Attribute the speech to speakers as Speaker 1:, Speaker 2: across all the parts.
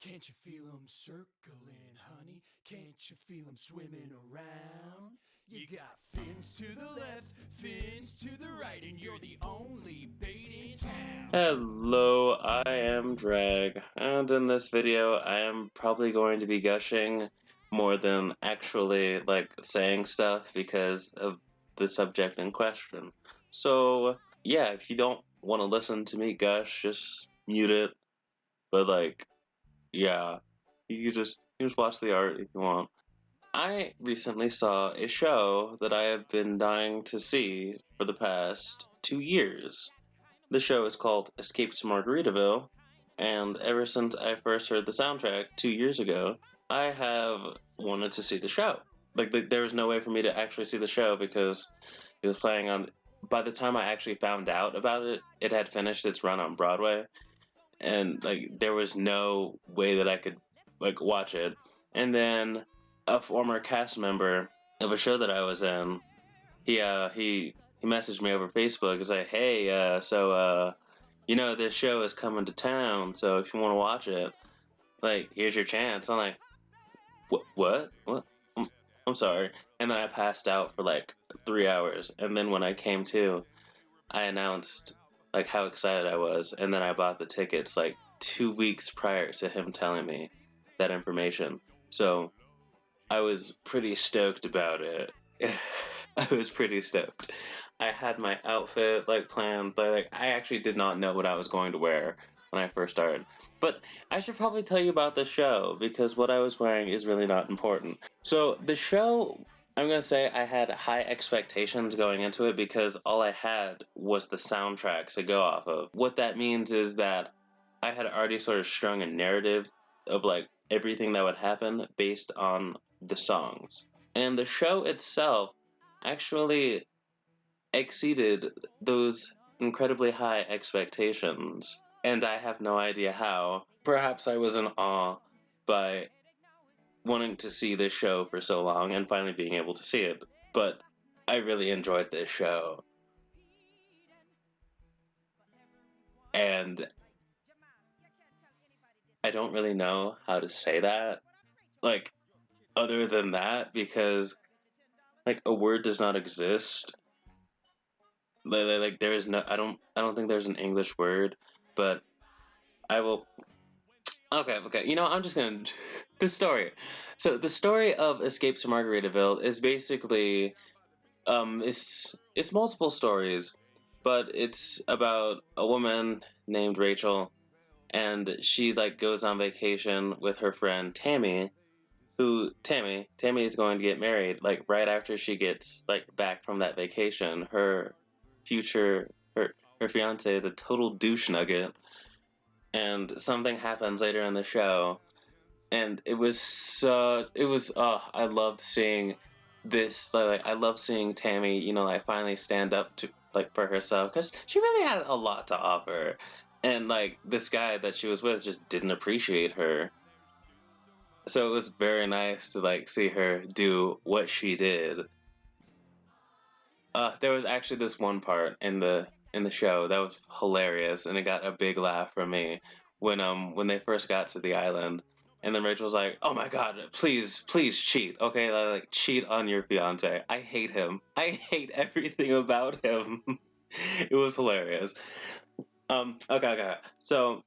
Speaker 1: Can't you feel them circling, honey? Can't you feel them swimming around? You got fins to the left, fins to the right, and you're the only bait in town.
Speaker 2: Hello, I am Drag, and in this video I am probably going to be gushing more than actually saying stuff because of the subject in question. So yeah, if you don't want to listen to me gush, just mute it. But yeah, you just watch the art if you want. I recently saw a show that I have been dying to see for the past 2 years. The show is called Escape to Margaritaville, and ever since I first heard the soundtrack 2 years ago, I have wanted to see the show. There was no way for me to actually see the show because it was playing on. By the time I actually found out about it, it had finished its run on Broadway, and there was no way that I could watch it. And then a former cast member of a show that I was in, he messaged me over Facebook. He's like, "Hey, this show is coming to town, so if you want to watch it, here's your chance." I'm like, What? I'm sorry." And then I passed out for 3 hours, and then when I came to, I announced how excited I was, and then I bought the tickets 2 weeks prior to him telling me that information. So I was pretty stoked about it. I was pretty stoked. I had my outfit planned, but I actually did not know what I was going to wear when I first started. But I should probably tell you about the show because what I was wearing is really not important. So the show, I'm gonna say I had high expectations going into it because all I had was the soundtrack to go off of. What that means is that I had already sort of strung a narrative of everything that would happen based on the songs. And the show itself actually exceeded those incredibly high expectations, and I have no idea how. Perhaps I was in awe by wanting to see this show for so long and finally being able to see it, but I really enjoyed this show. And I don't really know how to say that, other than that, because a word does not exist. There is no. I don't think there's an English word, but I will. Okay. I'm just gonna the story. So the story of Escape to Margaritaville is basically it's multiple stories, but it's about a woman named Rachel, and she goes on vacation with her friend Tammy. Tammy is going to get married right after she gets back from that vacation. Her fiance is a total douche nugget, and something happens later in the show, and I loved seeing this. I love seeing Tammy finally stand up to for herself because she really had a lot to offer, and this guy that she was with just didn't appreciate her. So it was very nice to see her do what she did. There was actually this one part in the show that was hilarious, and it got a big laugh from me when they first got to the island, and then Rachel was like, "Oh my God, please cheat, okay? Cheat on your fiance. I hate him. I hate everything about him." It was hilarious. Okay. So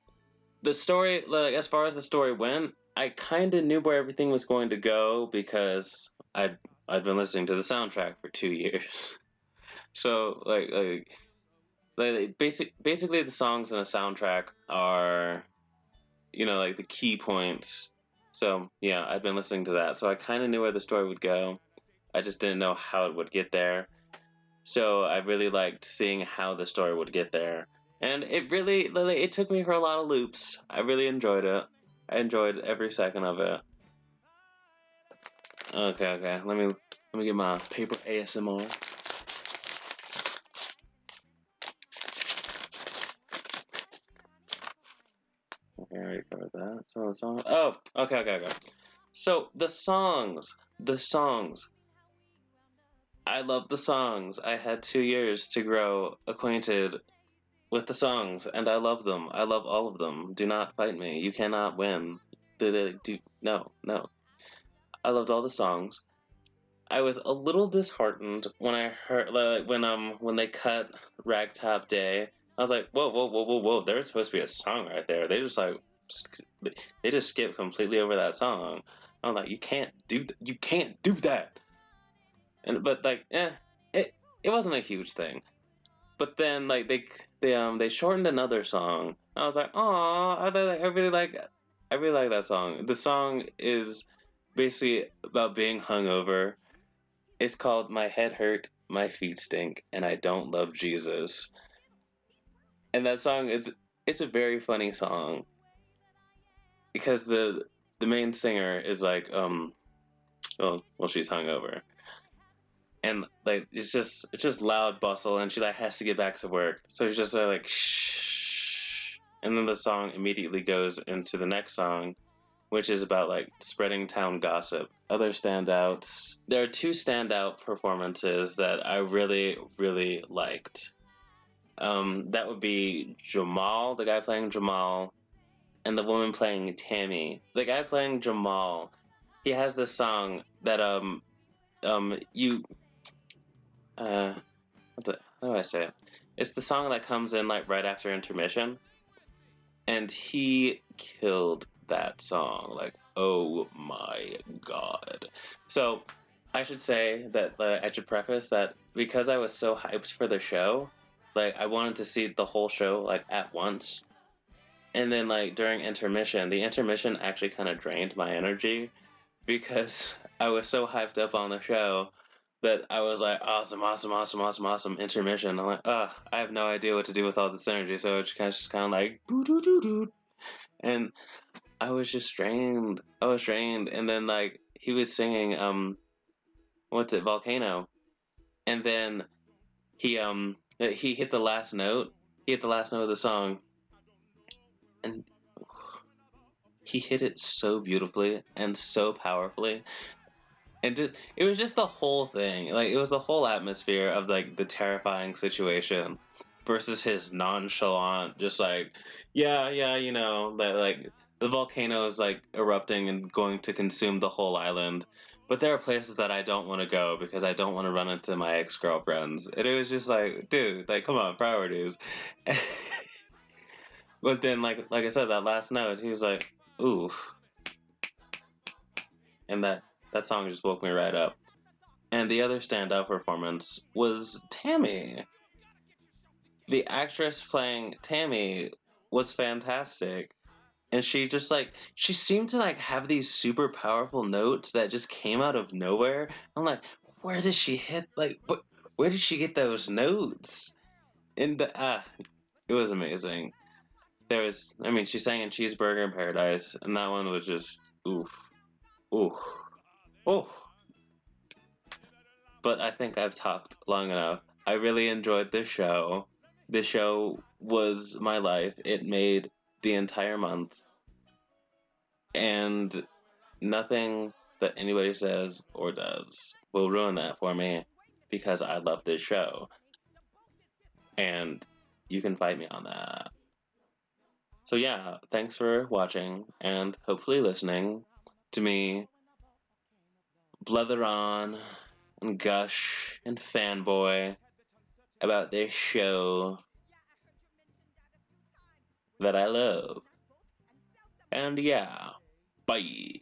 Speaker 2: the story, as far as the story went, I kind of knew where everything was going to go because I'd been listening to the soundtrack for 2 years. So basically the songs in a soundtrack are the key points. So yeah, I'd been listening to that, so I kind of knew where the story would go. I just didn't know how it would get there. So I really liked seeing how the story would get there, and it took me for a lot of loops. I really enjoyed it. I enjoyed every second of it. Okay. Let me get my paper ASMR. Okay, I already covered that. So the song. Oh, okay. So the songs. I love the songs. I had 2 years to grow acquainted with the songs, and I love them. I love all of them. Do not fight me. You cannot win. did it do? No, no. I loved all the songs. I was a little disheartened when I heard like when they cut Ragtop Day. I was like, whoa, whoa, whoa, whoa, whoa! There's supposed to be a song right there. They just like they just skipped completely over that song. I'm like, you can't do that. And but like, it wasn't a huge thing. But then like they shortened another song. I was like, oh, I really like that song. The song is basically about being hungover. It's called My Head Hurt, My Feet Stink, and I Don't Love Jesus. And that song it's a very funny song because the main singer is like well she's hungover. And like it's just loud bustle and she like has to get back to work. So she's just like shh. And then the song immediately goes into the next song, which is about like spreading town gossip. Other standouts. There are two standout performances that I really, really liked. That would be Jamal, the guy playing Jamal, and the woman playing Tammy. The guy playing Jamal, he has this song that you how do I say it? It's the song that comes in like right after intermission, and he killed that song. Like, oh my god. So I should say that I should preface that because I was so hyped for the show, like I wanted to see the whole show like at once. And then like during intermission, the intermission actually kind of drained my energy because I was so hyped up on the show that I was like, awesome, awesome, awesome, awesome, awesome, intermission. I'm like, I have no idea what to do with all this energy, so it's just kind of like, boo doo doo doo. And I was just drained. I was drained. And then like he was singing, what's it, Volcano, and then he hit the last note. He hit the last note of the song, and he hit it so beautifully and so powerfully. And it was just the whole thing. Like it was the whole atmosphere of like the terrifying situation versus his nonchalant, just like, yeah, yeah, you know, that like the volcano is like erupting and going to consume the whole island. But there are places that I don't want to go because I don't want to run into my ex girlfriends. And it was just like, dude, like, come on, priorities. But then, like I said, that last note, he was like, ooh, and that song just woke me right up. And the other standout performance was Tammy. The actress playing Tammy was fantastic. And she just like she seemed to like have these super powerful notes that just came out of nowhere. I'm like, where did she hit where did she get those notes? And it was amazing. I mean, she sang in Cheeseburger in Paradise, and that one was just oof. Oof. Oh. But I think I've talked long enough. I really enjoyed this show. The show was my life. It made the entire month. And nothing that anybody says or does will ruin that for me because I love this show. And you can fight me on that. So yeah, thanks for watching and hopefully listening to me blether on and gush and fanboy about this show that I love. And yeah, bye.